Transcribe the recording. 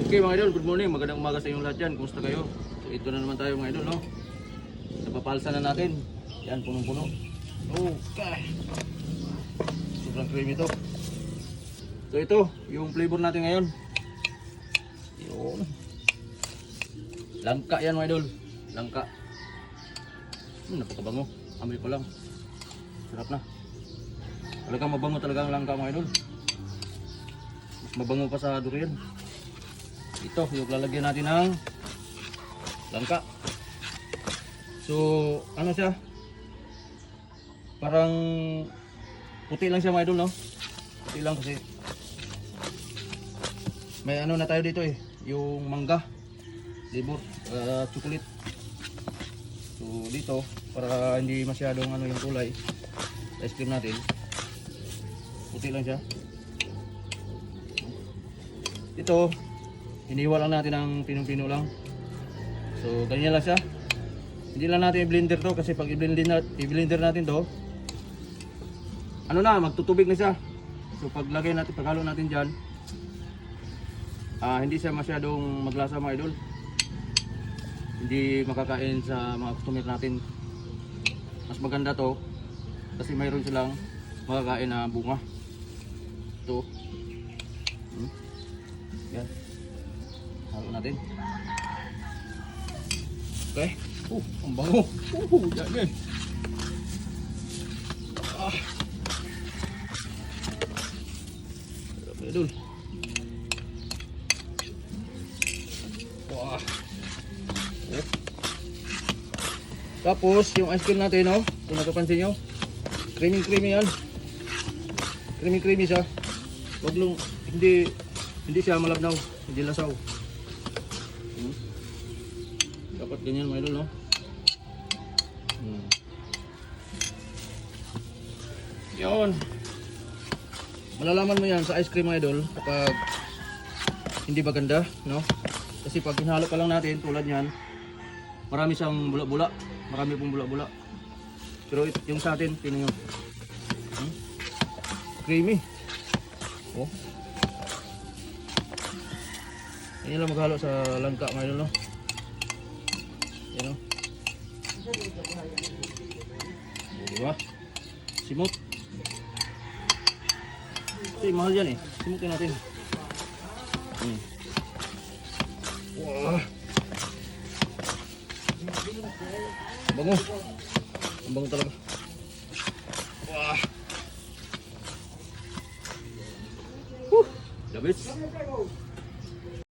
Okay mga idol, good morning. Magandang umaga sa inyong lahat dyan. Kumusta kayo? So ito na naman tayo mga idol, no? Napapalsa na natin. Yan, punong-puno. Okay. Sobrang creamy to. So ito, yung flavor natin ngayon. Yun. Langka yan mga idol. Langka. Napakabango. Amoy pa lang. Sarap na. Talagang mabango talaga ang langka mga idol. Mas mabango pa sa durian. Ito, yung lalagyan natin ng langka. So, ano siya? Parang puti lang siya mga idol, no? Puti lang kasi may ano na tayo dito eh, yung mangga, flavor, chocolate. So, dito, para hindi masyadong ano yung kulay, ice cream natin, puti lang siya. Ito, hiniwa lang natin ng pinong-pino lang. So, ganyan lang siya. Hindi lang natin i-blender to kasi pag i-blender natin to, ano na, magtutubig na siya. So, paglagay natin, paghalo natin dyan, hindi siya masyadong maglasa mga idol. Hindi makakain sa mga customer natin. Mas maganda to kasi mayroon silang makakain na bunga. Ito. Yan. Halo natin. Okay. Ang bango. Yan. Idol. Wah. Tapos yung ice cream natin, no? Kung napapansin nyo, creamy yan. Creamy siya. Wag lang, hindi siya malabnaw, hindi lasaw. Dapat ganyan mga idol, no? Yun. Malalaman mo yan sa ice cream mga idol kapag hindi maganda, no? Kasi pag hinalo pa lang natin tulad yan, marami siyang bula-bula. Marami pong bula-bula. Pero yung sa atin, tingnan nyo. Creamy. Oh. Yan lang maghalo sa langka mga idol, no? Yan, no? Diba? Simot. Ito mahal yan eh. Simutin natin. Wow. Ang bango. Ang bango talaga.